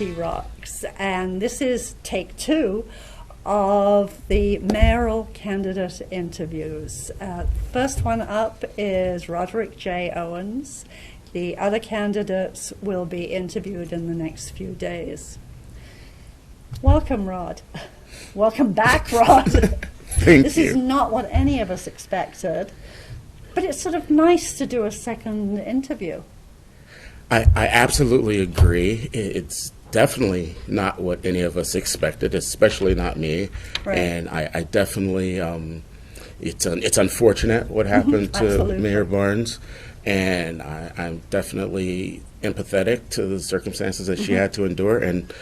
NEK-TV Rocks, and this is take 2 of the mayoral candidate interviews. First one up is Roderick J. Owens. The other candidates will be interviewed in the next few days. Welcome, Rod. Welcome back, Rod. Thank This you. is not what any of us expected, but it's sort of nice to do a second interview. I absolutely agree. It's definitely not what any of us expected, especially not me. Right. And I definitely, it's unfortunate what happened to Absolutely. Mayor Barnes. And I'm definitely empathetic to the circumstances that she had to endure. And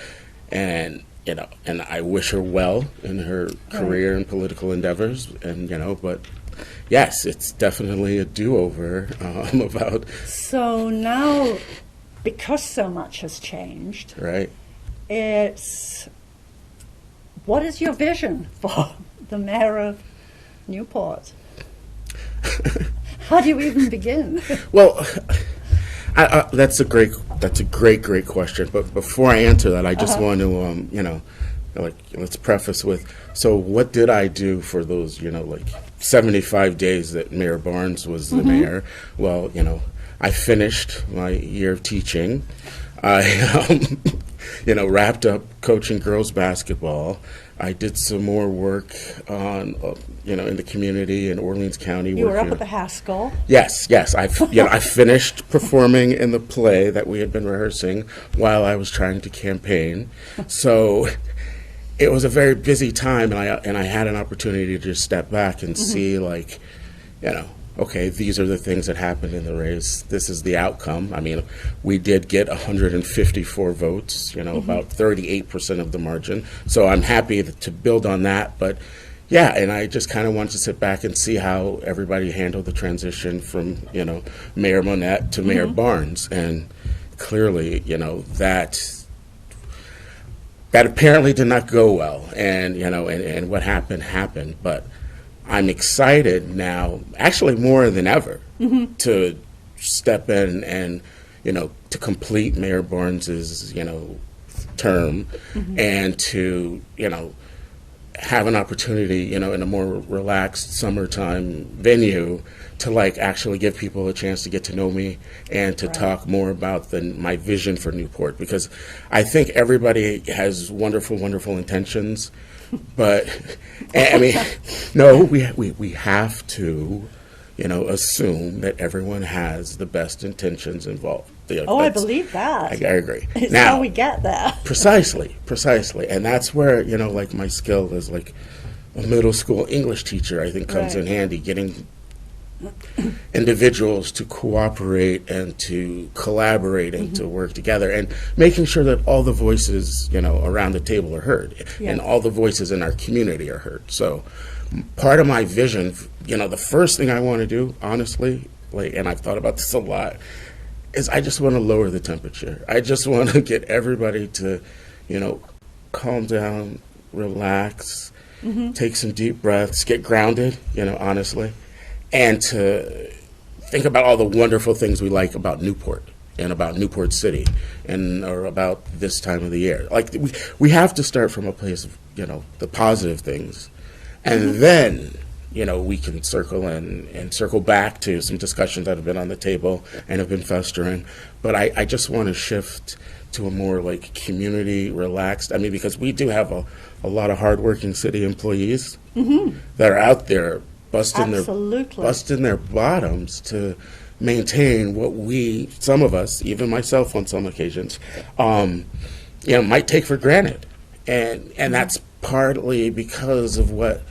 I wish her well in her career and political endeavors. And, but yes, it's definitely a do-over about. So now, because so much has changed, Right. what is your vision for the mayor of Newport? How do you even begin? Well, that's a great question. But before I answer that, I just want to, let's preface with, so what did I do for those, 75 days that Mayor Barnes was the mayor? Well, I finished my year of teaching. I, wrapped up coaching girls basketball. I did some more work on, in the community in Orleans County. You were up at the Haskell. Yes. I finished performing in the play that we had been rehearsing while I was trying to campaign. So it was a very busy time, and I had an opportunity to just step back and see, okay, these are the things that happened in the race. This is the outcome. I mean, we did get 154 votes, about 38% of the margin. So I'm happy to build on that. But yeah, and I just kind of wanted to sit back and see how everybody handled the transition from, Mayor Monette to Mayor Barnes. And clearly, that apparently did not go well. And, and what happened. But I'm excited now, actually more than ever, to step in and, to complete Mayor Barnes's, term, and to, have an opportunity, in a more relaxed summertime venue to actually give people a chance to get to know me and to talk more about my vision for Newport, because I think everybody has wonderful, wonderful intentions. But I mean, no, we have to, assume that everyone has the best intentions involved. I believe that. I agree. It's now, how we get there. Precisely, and that's where my skill as a middle school English teacher, I think, comes in handy. Getting individuals to cooperate and to collaborate and to work together, and making sure that all the voices around the table are heard, and all the voices in our community are heard. So part of my vision, the first thing I want to do, honestly, and I've thought about this a lot, is I just want to lower the temperature. I just want to get everybody to calm down, relax, take some deep breaths, get grounded, honestly, and to think about all the wonderful things we like about Newport and about Newport City or about this time of the year. We have to start from a place of, the positive things. And then, we can circle and circle back to some discussions that have been on the table and have been festering. But I just want to shift to a more community relaxed. I mean, because we do have a lot of hardworking city employees that are out there busting their bottoms to maintain what some of us, even myself on some occasions, might take for granted. And that's partly because of what,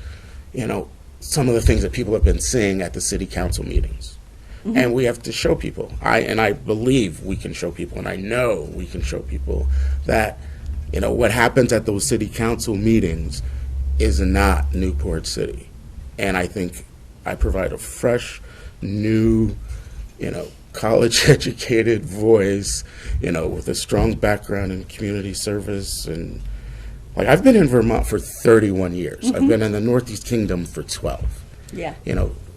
some of the things that people have been saying at the city council meetings. And we have to show people. I believe we can show people, and I know we can show people that, what happens at those city council meetings is not Newport City. And I think I provide a fresh, new, college-educated voice, with a strong background in community service. And I've been in Vermont for 31 years. I've been in the Northeast Kingdom for 12. Yeah.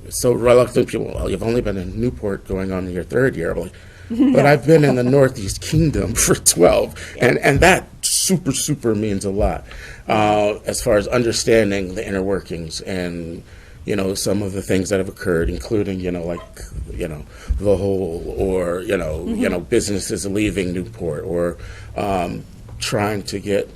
So reluctant people, well, you've only been in Newport going on your third year. I'm like, but I've been in the Northeast Kingdom for 12, and that super means a lot as far as understanding the inner workings and some of the things that have occurred, including the whole, or businesses leaving Newport, or trying to get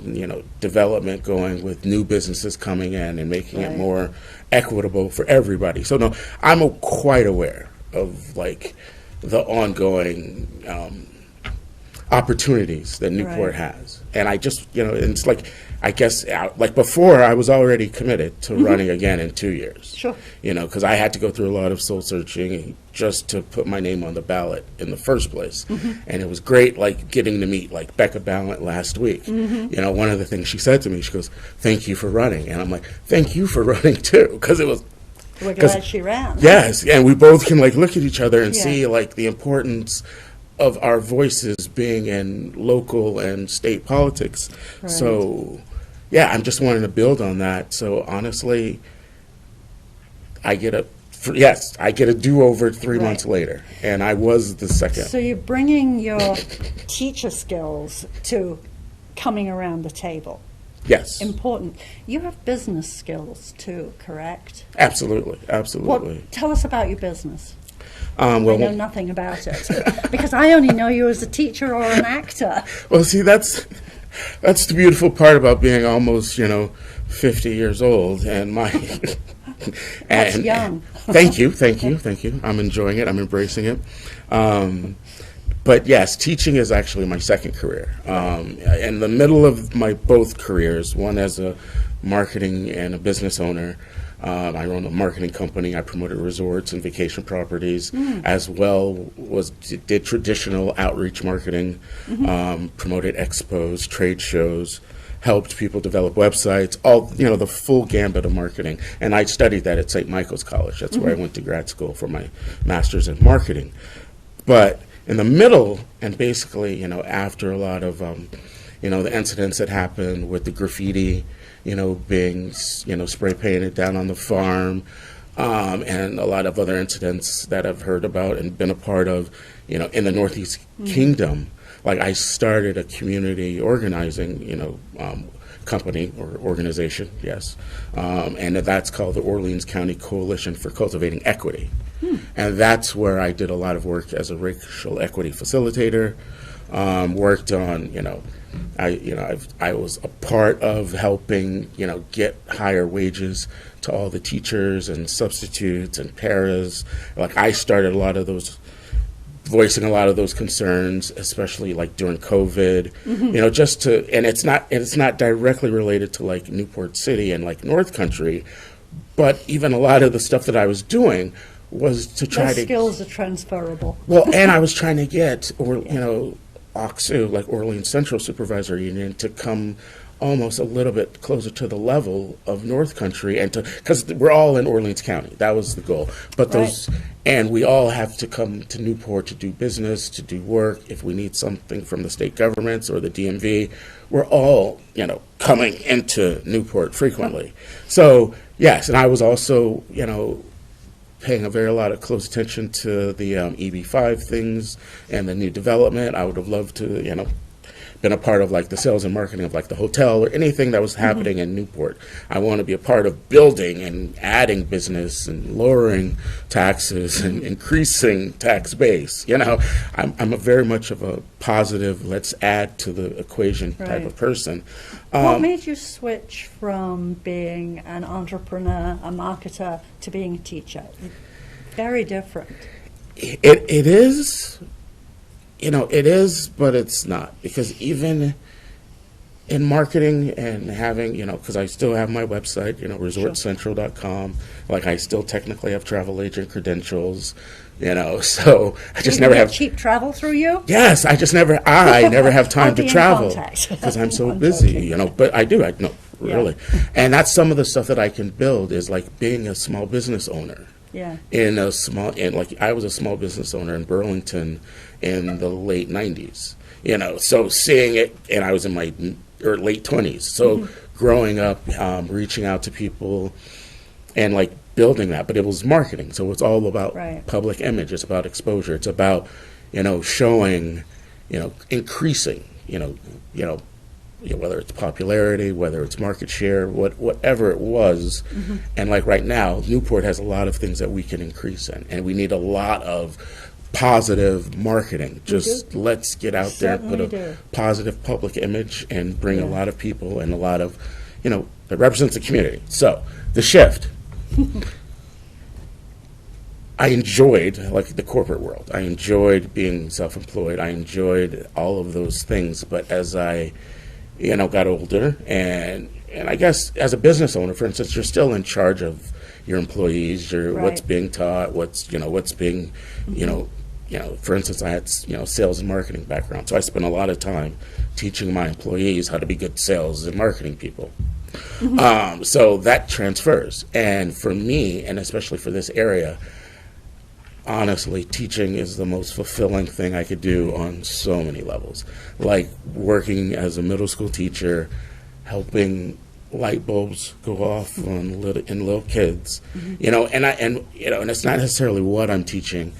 development going with new businesses coming in and making it more equitable for everybody. So no, I'm quite aware of the ongoing opportunities that Newport has, and I just it's I guess before I was already committed to running again in 2 years. Sure. Because I had to go through a lot of soul searching just to put my name on the ballot in the first place. And it was great, getting to meet Becca Ballant last week. One of the things she said to me, she goes, "Thank you for running," and I'm like, "Thank you for running too," because it was. We're glad she ran. Yes, and we both can look at each other and see the importance of our voices being in local and state politics. Right. So, yeah, I'm just wanting to build on that. So honestly, I get a do-over 3 months later, and I was the second. So you're bringing your teacher skills to coming around the table. Yes. Important. You have business skills too, correct? Absolutely. Tell us about your business. I know nothing about it because I only know you as a teacher or an actor. Well, see, that's the beautiful part about being almost 50 years old, and That's young. Thank you. I'm enjoying it. I'm embracing it. But yes, teaching is actually my second career. In the middle of my both careers, one as a marketing and a business owner, I run a marketing company. I promoted resorts and vacation properties, as well did traditional outreach marketing, promoted expos, trade shows, helped people develop websites, all the full gambit of marketing. And I studied that at St. Michael's College. That's where I went to grad school for my master's in marketing. But in the middle, and basically, after a lot of, the incidents that happened with the graffiti, being, spray painted down on the farm, and a lot of other incidents that I've heard about and been a part of, in the Northeast Kingdom. I started a community organizing, company or organization, yes, and that's called the Orleans County Coalition for Cultivating Equity. And that's where I did a lot of work as a racial equity facilitator, worked on, I was a part of helping, get higher wages to all the teachers and substitutes and paras. I started voicing a lot of those concerns, especially during COVID, and it's not directly related to Newport City and North Country, but even a lot of the stuff that I was doing was to try Those skills are transferable. Well, and I was trying to get, OXU, Orleans Central Supervisor Union, to come almost a little bit closer to the level of North Country, and because we're all in Orleans County, that was the goal. But and we all have to come to Newport to do business, to do work. If we need something from the state governments or the DMV, we're all, coming into Newport frequently. So yes, and I was also, paying a lot of close attention to the EB5 things and the new development. I would have loved to, been a part of the sales and marketing of the hotel or anything that was happening in Newport. I want to be a part of building and adding business and lowering taxes and increasing tax base. I'm a very much of a positive, let's add to the equation type of person. What made you switch from being an entrepreneur, a marketer, to being a teacher? Very different. It is. It is, but it's not, because even in marketing and having, because I still have my website, resortcentral.com, I still technically have travel agent credentials, so I just never have cheap travel through you. Yes, I never have time to travel because I'm so busy, but I do, really. And that's some of the stuff that I can build is being a small business owner. Yeah. I was a small business owner in Burlington in the late 90s, so seeing it, and I was in my late 20s. So growing up, reaching out to people and building that, but it was marketing. So it's all about public image. It's about exposure. It's about, showing, increasing, whether it's popularity, whether it's market share, whatever it was. And like right now, Newport has a lot of things that we can increase in, and we need a lot of positive marketing. Just let's get out there, put a positive public image, and bring a lot of people and a lot of, that represents the community. So the shift. I enjoyed, like, the corporate world. I enjoyed being self-employed. I enjoyed all of those things. But as I, got older, and I guess as a business owner, for instance, you're still in charge of your employees, what's being taught, what's being, for instance, I had, sales and marketing background. So I spent a lot of time teaching my employees how to be good sales and marketing people. So that transfers. And for me, and especially for this area, honestly, teaching is the most fulfilling thing I could do on so many levels. Like working as a middle school teacher, helping light bulbs go off in little kids, and it's not necessarily what I'm teaching,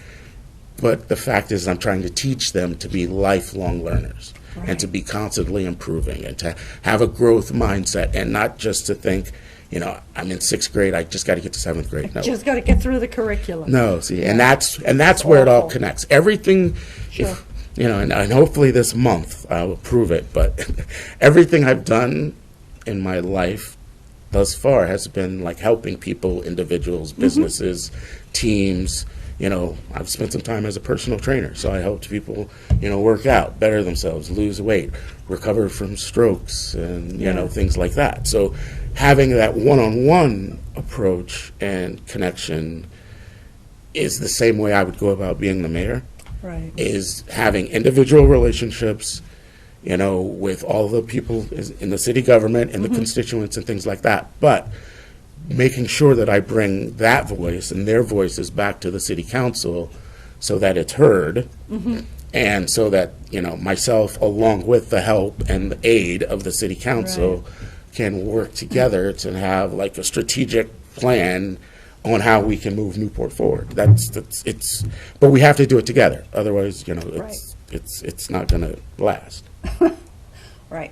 but the fact is I'm trying to teach them to be lifelong learners and to be constantly improving and to have a growth mindset, and not just to think, I'm in 6th grade, I just got to get to 7th grade. No. Just got to get through the curriculum. No, see, and that's where it all connects. Everything, and hopefully this month I'll prove it, but everything I've done in my life thus far has been like helping people, individuals, businesses, teams. I've spent some time as a personal trainer, so I helped people, work out, better themselves, lose weight, recover from strokes, and, things like that. So having that one-on-one approach and connection is the same way I would go about being the mayor, is having individual relationships, with all the people in the city government and the constituents and things like that. But making sure that I bring that voice and their voices back to the city council so that it's heard, and so that, myself, along with the help and the aid of the city council, can work together to have like a strategic plan on how we can move Newport forward. But we have to do it together. Otherwise, it's not going to last. Right.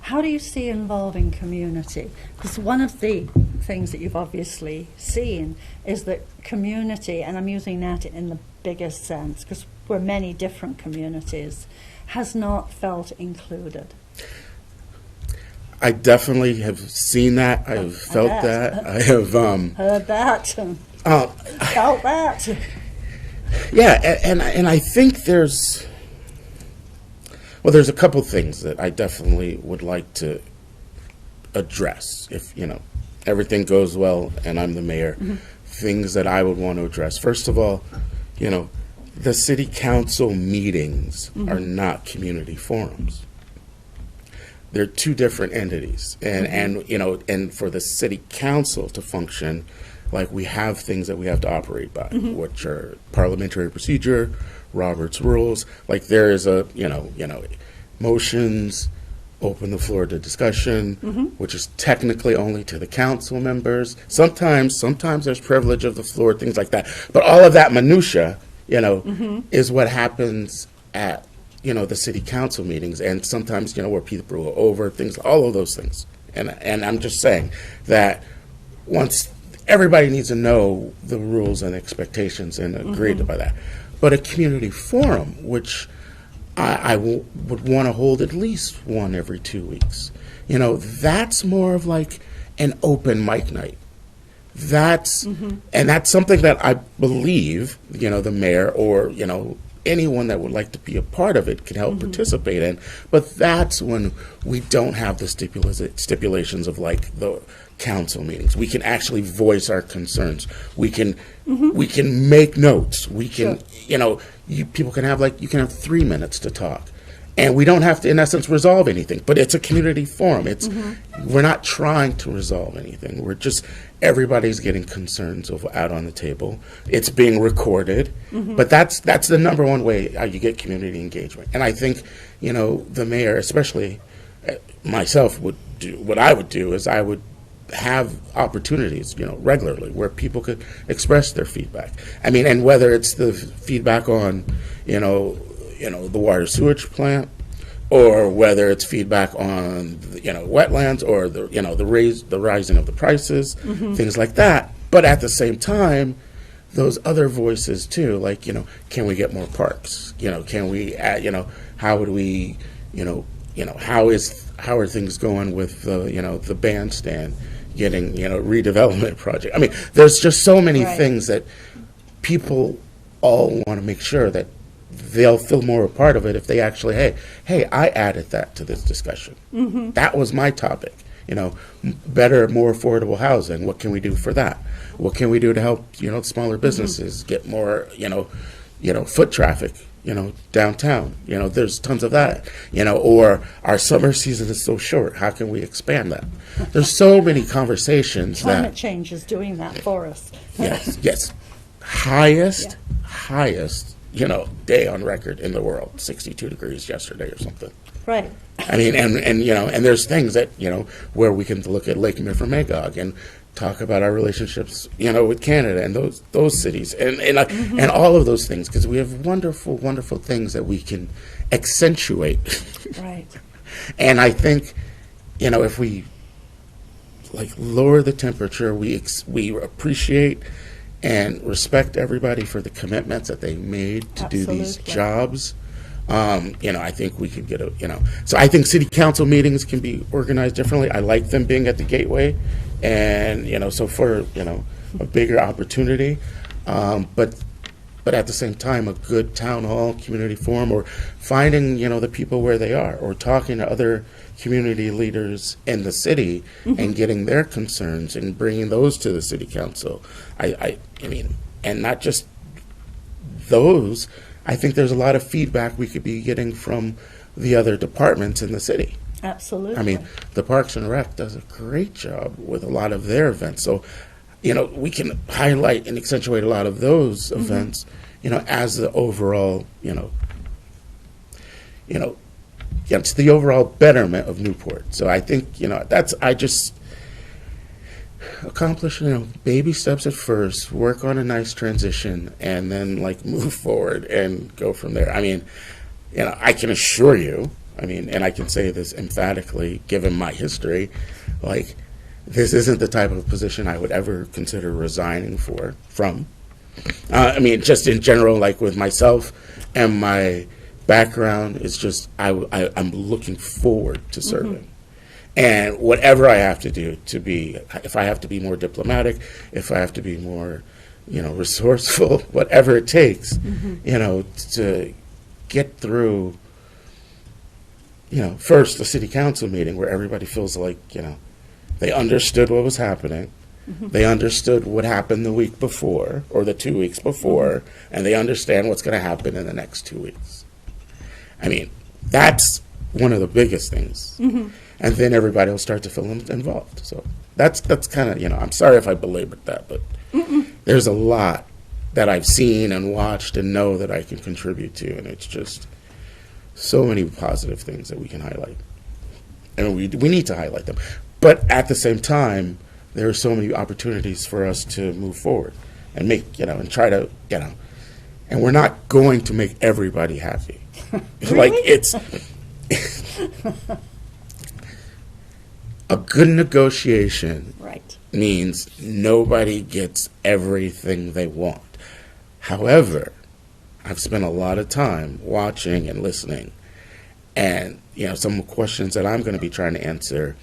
How do you see involving community? Because one of the things that you've obviously seen is that community, and I'm using that in the biggest sense because we're many different communities, has not felt included. I definitely have seen that. I have felt that. I have heard that. Felt that. Yeah, and I think there's a couple things that I definitely would like to address if, everything goes well and I'm the mayor. Things that I would want to address. First of all, the city council meetings are not community forums. They're two different entities, and for the city council to function, like, we have things that we have to operate by, which are parliamentary procedure, Robert's rules. Like, there is a motions, open the floor to discussion, which is technically only to the council members. Sometimes there's privilege of the floor, things like that. But all of that minutia, is what happens at the city council meetings, and sometimes, where people are over things, all of those things. And I'm just saying that once everybody needs to know the rules and expectations and agree by that. But a community forum, which I would want to hold at least one every 2 weeks, that's more of like an open mic night. That's and that's something that I believe, the mayor or, anyone that would like to be a part of it can help participate in. But that's when we don't have the stipulations of like the council meetings. We can actually voice our concerns. We can make notes. We can, people can have you can have 3 minutes to talk. And we don't have to, in essence, resolve anything. But it's a community forum. We're not trying to resolve anything. We're just, everybody's getting concerns out on the table. It's being recorded. But that's the number one way you get community engagement. And I think, the mayor, especially myself, would do, what I would do is I would have opportunities, regularly where people could express their feedback. I mean, and whether it's the feedback on, the water sewage plant, or whether it's feedback on, wetlands, or the rising of the prices, things like that. But at the same time, those other voices too, like, can we get more parks? Can we add, how would we, how are things going with the bandstand getting, redevelopment project? I mean, there's just so many things that people all want to make sure that they'll feel more a part of it if they actually, hey, I added that to this discussion. That was my topic. Better, more affordable housing. What can we do for that? What can we do to help, smaller businesses get more, foot traffic, downtown? There's tons of that. Or our summer season is so short. How can we expand that? There's so many conversations. Climate change is doing that for us. Yes. Highest, day on record in the world, 62 degrees yesterday or something. Right. I mean, and there's things that, where we can look at Lake Magog and talk about our relationships, with Canada and those cities and all of those things, because we have wonderful, wonderful things that we can accentuate. Right. And I think, if we lower the temperature, we appreciate and respect everybody for the commitments that they made to do these jobs. I think we could get so I think city council meetings can be organized differently. I like them being at the gateway, and, so for, a bigger opportunity. But at the same time, a good town hall, community forum, or finding, the people where they are, or talking to other community leaders in the city and getting their concerns and bringing those to the city council. I mean, and not just those. I think there's a lot of feedback we could be getting from the other departments in the city. Absolutely. I mean, the Parks and Rec does a great job with a lot of their events. So, we can highlight and accentuate a lot of those events, as the overall, it's the overall betterment of Newport. So I think, I just accomplish, baby steps at first, work on a nice transition, and then move forward and go from there. I mean, I can assure you, and I can say this emphatically, given my history, this isn't the type of position I would ever consider resigning from. Just in general, with myself and my background, it's just, I'm looking forward to serving. And whatever I have to do if I have to be more diplomatic, if I have to be more, resourceful, whatever it takes, to get through, first a city council meeting where everybody feels like, they understood what was happening. They understood what happened the week before or the 2 weeks before, and they understand what's going to happen in the next 2 weeks. That's one of the biggest things. And then everybody will start to feel involved. So that's kind of, I'm sorry if I belabored that, but there's a lot that I've seen and watched and know that I can contribute to, and it's just so many positive things that we can highlight. And we need to highlight them. But at the same time, there are so many opportunities for us to move forward and make, and try to, and we're not going to make everybody happy. It's a good negotiation means nobody gets everything they want. However, I've spent a lot of time watching and listening, and some questions that I'm going to be trying to answer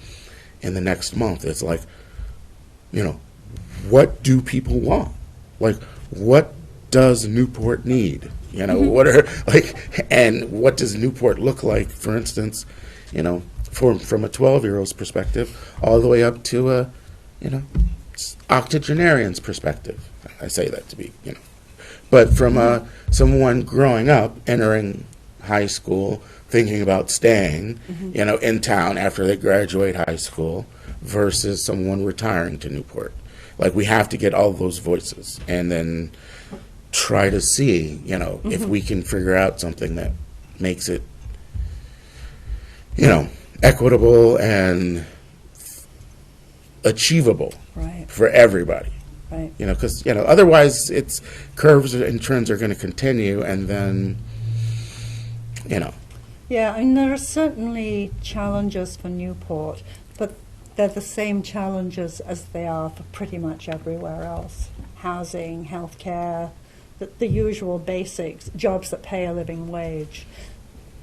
in the next month is what do people want? What does Newport need? What are and what does Newport look like, for instance, from a 12-year-old's perspective all the way up to a, octogenarian's perspective. I say that to be, but from someone growing up, entering high school, thinking about staying, in town after they graduate high school, versus someone retiring to Newport. We have to get all those voices and then try to see, if we can figure out something that makes it, equitable and achievable Right. for everybody. Right. Because otherwise it's curves and trends are going to continue, and then Yeah, I mean, there are certainly challenges for Newport, but they're the same challenges as they are for pretty much everywhere else. Housing, healthcare, the usual basics, jobs that pay a living wage.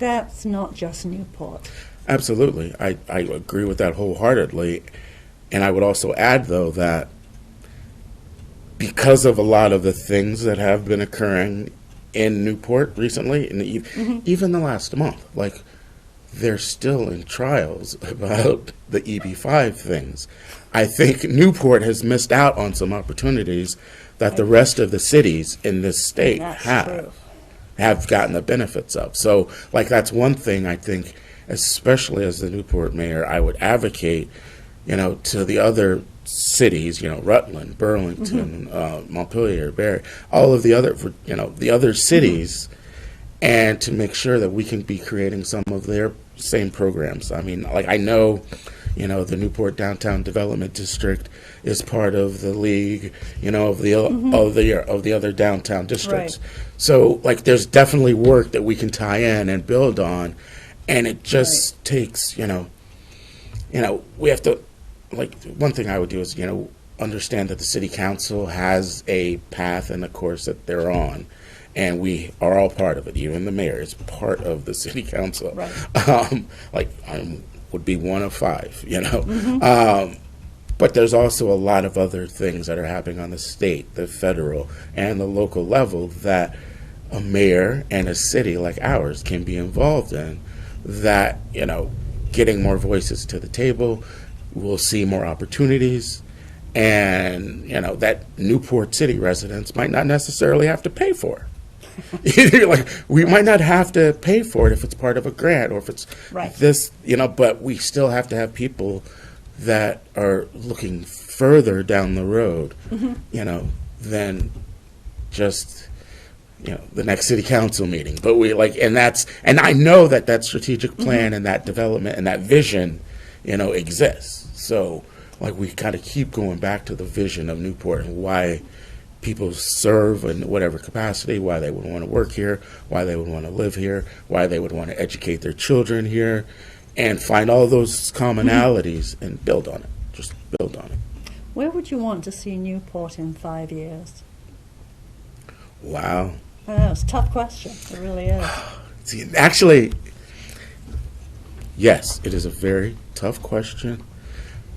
That's not just Newport. Absolutely. I agree with that wholeheartedly. And I would also add, though, that because of a lot of the things that have been occurring in Newport recently, and even the last month, like, they're still in trials about the EB5 things. I think Newport has missed out on some opportunities that the rest of the cities in this state have gotten the benefits of. So, like, that's one thing I think, especially as the Newport mayor, I would advocate, to the other cities, Rutland, Burlington, Montpelier, Barry, all of the other, the other cities, and to make sure that we can be creating some of their same programs. I mean, like, I know, the Newport Downtown Development District is part of the league, of the other downtown districts. Right. So, like, there's definitely work that we can tie in and build on, and it just takes, we have to, like, one thing I would do is, understand that the city council has a path and a course that they're on, and we are all part of it. Even the mayor is part of the city council. Right. Like, I would be one of 5, but there's also a lot of other things that are happening on the state, the federal, and the local level that a mayor and a city like ours can be involved in, that, getting more voices to the table, we'll see more opportunities, and, that Newport City residents might not necessarily have to pay for. Like, we might not have to pay for it if it's part of a grant or if it's this, but we still have to have people that are looking further down the road, than just, the next city council meeting. But and I know that strategic plan and that development and that vision, exists. So, like, we kind of keep going back to the vision of Newport and why people serve in whatever capacity, why they would want to work here, why they would want to live here, why they would want to educate their children here, and find all those commonalities and build on it. Just build on it. Where would you want to see Newport in 5 years? Wow. I know, it's a tough question. It really is. See, actually, yes, it is a very tough question.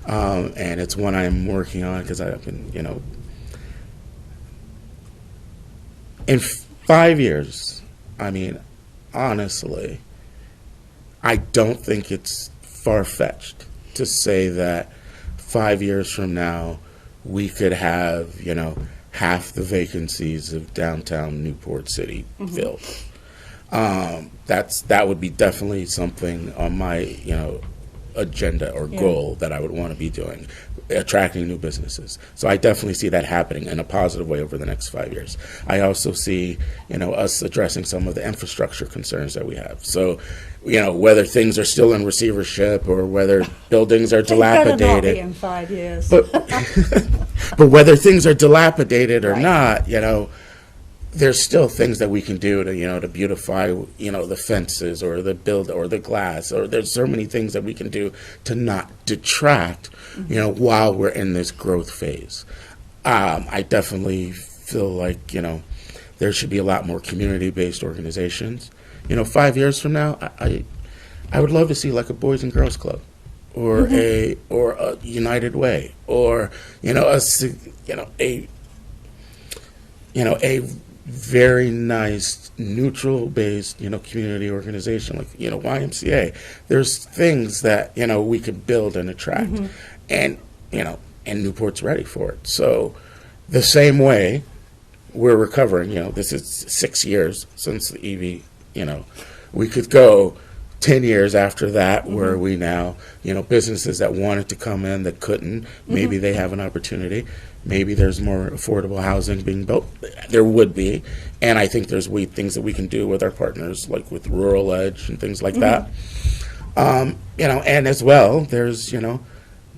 And it's one I'm working on because I've been, in 5 years, I mean, honestly, I don't think it's far-fetched to say that 5 years from now, we could have, half the vacancies of downtown Newport City filled. That would be definitely something on my, agenda or goal that I would want to be doing, attracting new businesses. So I definitely see that happening in a positive way over the next 5 years. I also see, us addressing some of the infrastructure concerns that we have. So, whether things are still in receivership or whether buildings are dilapidated. Better not be in 5 years. But whether things are dilapidated or not, there's still things that we can do to, to beautify, the fences or the or the glass, or there's so many things that we can do to not detract, while we're in this growth phase. I definitely feel like, there should be a lot more community-based organizations. 5 years from now, I would love to see like a Boys and Girls Club, or a United Way, or a very nice neutral-based community organization like YMCA. There's things that we could build and attract, and and Newport's ready for it. So the same way we're recovering, this is 6 years since the EV. We could go 10 years after that, where we now, businesses that wanted to come in that couldn't, maybe they have an opportunity. Maybe there's more affordable housing being built. There would be. And I think there's things that we can do with our partners, like with Rural Edge and things like that. And as well, there's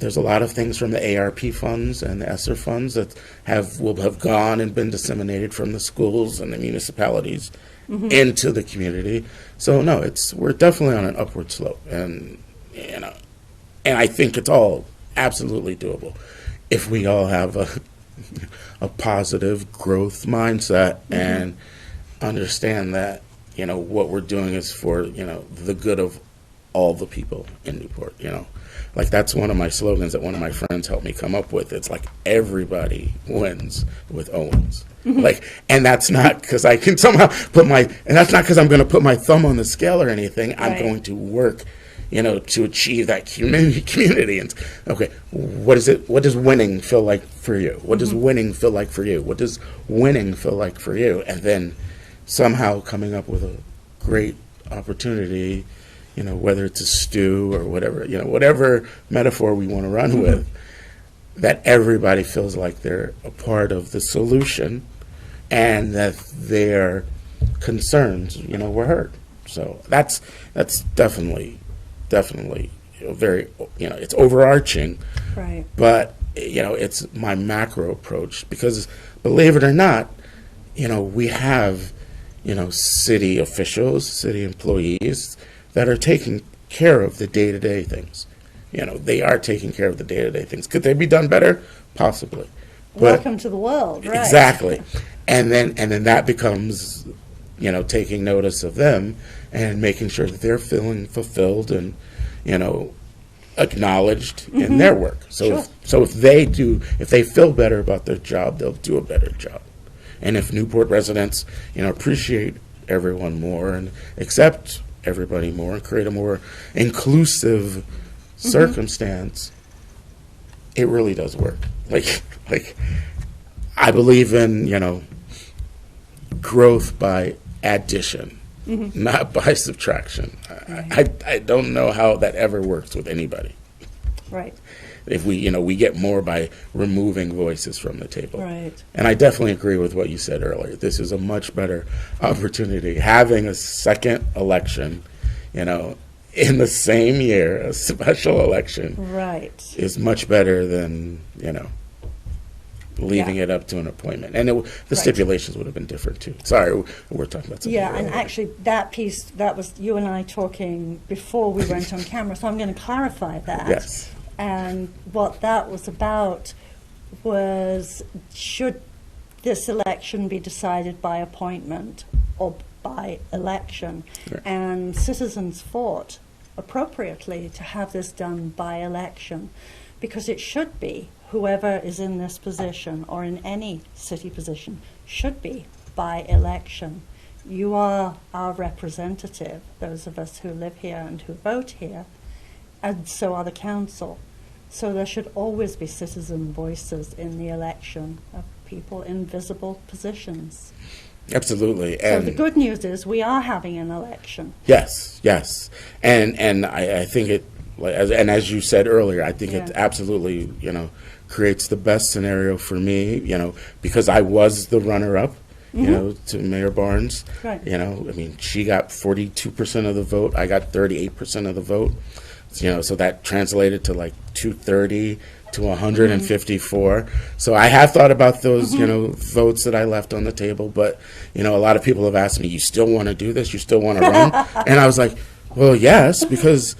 there's a lot of things from the ARP funds and the ESSER funds that will have gone and been disseminated from the schools and the municipalities into the community. So no, we're definitely on an upward slope, and and I think it's all absolutely doable if we all have a positive growth mindset and understand that what we're doing is for the good of all the people in Newport. Like, that's one of my slogans that one of my friends helped me come up with. It's like, everybody wins with Owens. Like, and that's not because I can somehow and that's not because I'm going to put my thumb on the scale or anything. Right. I'm going to work, to achieve that community. And okay, what does winning feel like for you? What does winning feel like for you? What does winning feel like for you? And then somehow coming up with a great opportunity, whether it's a stew or whatever, whatever metaphor we want to run with, that everybody feels like they're a part of the solution and that their concerns, were heard. So that's definitely very, it's overarching, Right. but, it's my macro approach because, believe it or not, we have, city officials, city employees that are taking care of the day-to-day things. They are taking care of the day-to-day things. Could they be done better? Possibly. But Welcome to the world, right? exactly. And then that becomes, taking notice of them and making sure that they're feeling fulfilled and, acknowledged in their work. So Sure. if they feel better about their job, they'll do a better job. And if Newport residents, appreciate everyone more and accept everybody more and create a more inclusive circumstance, it really does work. Like I believe in, growth by addition, not by subtraction. I don't know how that ever works with anybody. Right. If we get more by removing voices from the table. Right. And I definitely agree with what you said earlier. This is a much better opportunity. Having a second election, in the same year, a special election, Right. is much better than, leaving it up to an appointment. And the stipulations would have been different too. Sorry, we're talking about something. Yeah, and actually that piece, that was you and I talking before we went on camera, so I'm going to clarify that. Yes. And what that was about was, should this election be decided by appointment or by election? Right. And citizens fought appropriately to have this done by election, because it should be, whoever is in this position or in any city position should be by election. You are our representative, those of us who live here and who vote here, and so are the council. So there should always be citizen voices in the election of people in visible positions. Absolutely. So the good news is we are having an election. Yes. And I think it, as you said earlier, I think it absolutely, creates the best scenario for me, because I was the runner-up, to Mayor Barnes. Right. She got 42% of the vote. I got 38% of the vote. So that translated to like 230 to 154. So I have thought about those, votes that I left on the table. But, a lot of people have asked me, you still want to do this? You still want to run? And I was like, well, yes, because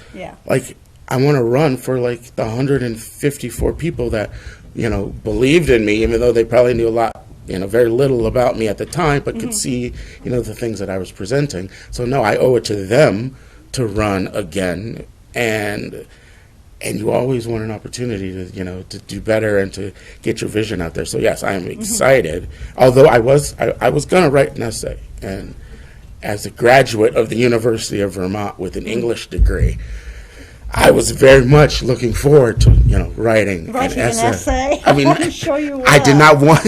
I want to run for like the 154 people that, believed in me, even though they probably knew a lot, very little about me at the time, but could see, the things that I was presenting. So no, I owe it to them to run again. And you always want an opportunity to, to do better and to get your vision out there. So yes, I am excited. Although I was going to write an essay, and as a graduate of the University of Vermont with an English degree, I was very much looking forward to, writing an essay. I'm sure you were. I did not want.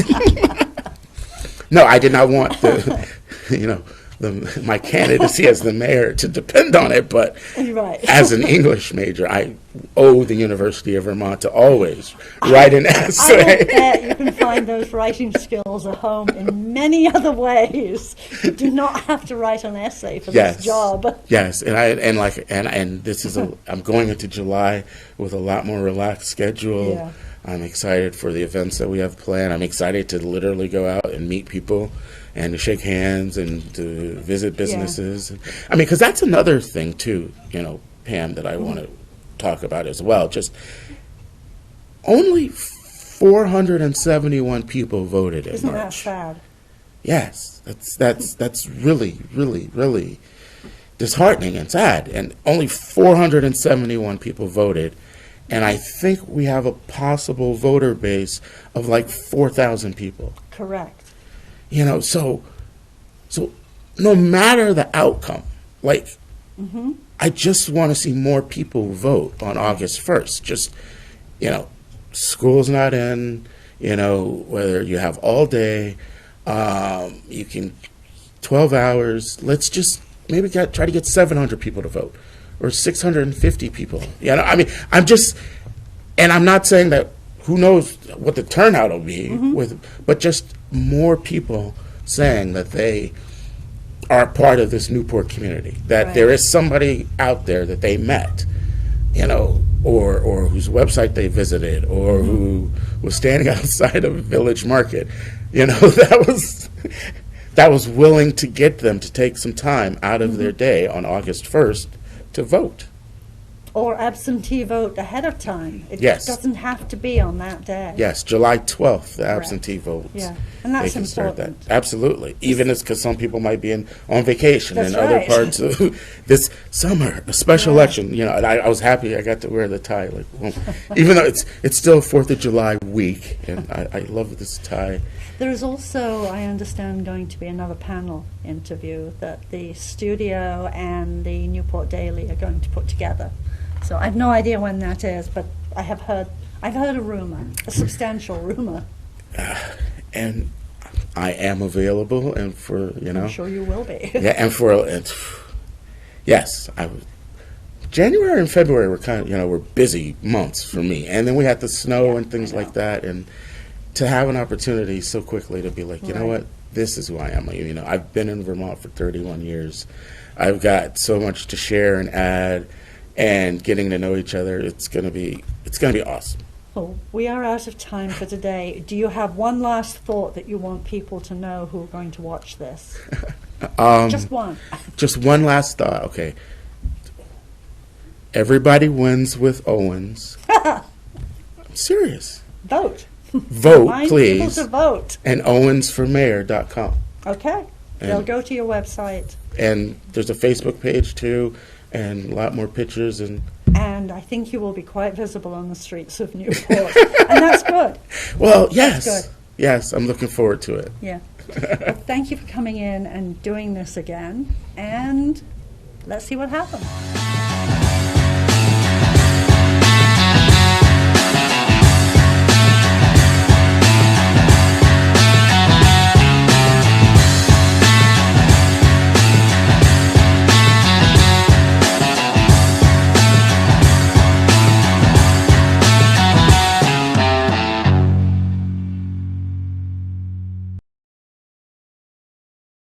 No, I did not want the my candidacy as the mayor to depend on it, but Right. as an English major, I owe the University of Vermont to always write an I will essay. bet you can find those writing skills at home in many other ways. You do not have to write an essay for Yes. this job. Yes, and this is I'm going into July with a lot more relaxed schedule. Yeah. I'm excited for the events that we have planned. I'm excited to literally go out and meet people and to shake hands and to visit businesses. I mean, because that's another thing too, Pam, that I want to talk about as well. Just only 471 people voted in Isn't that March. sad? Yes, that's really, really, really disheartening and sad. And only 471 people voted. And I think we have a possible voter base of like 4,000 people. Correct. So no matter the outcome, I just want to see more people vote on August 1st. Just, school's not in, whether you have all day, you can, 12 hours, let's just maybe try to get 700 people to vote or 650 people. And I'm not saying that who knows what the turnout will be, but just more people saying that they are part of this Newport community, that Right. there is somebody out there that they met, or whose website they visited, or who was standing outside of a village market, that was willing to get them to take some time out of their day on August 1st to vote. Or absentee vote ahead of time. It Yes. doesn't have to be on that day. Yes, July 12th, the absentee votes. Yeah, and that's They can start that. important. Absolutely. Even because some people might be on vacation That's in other right. parts of this summer, a special election. And I was happy I got to wear the tie. Even though it's still 4th of July week, and I love this tie. There is also, I understand, going to be another panel interview that the studio and the Newport Daily are going to put together. So I have no idea when that is, but I've heard a rumor, a substantial rumor. And I am available, and for, I'm sure you will be. Yeah, yes, January and February were kind of, were busy months for me. And then we had the snow and things like that. And to have an opportunity so quickly to be like, you know Right. what, this is who I am. I've been in Vermont for 31 years. I've got so much to share and add, and getting to know each other. It's gonna be awesome. Well, we are out of time for today. Do you have one last thought that you want people to know who are going to watch this? Just one. Just one last thought. Okay. Everybody wins with Owens. I'm serious. Vote. Vote, Remind people please. to vote. And owensformayor.com. Okay. They'll go to your website. And there's a Facebook page too, and a lot more pictures. And I think you will be quite visible on the streets of Newport. And that's good. well, yes, That's good. yes, I'm looking forward to it. Yeah. Well, thank you for coming in and doing this again. And let's see what happens.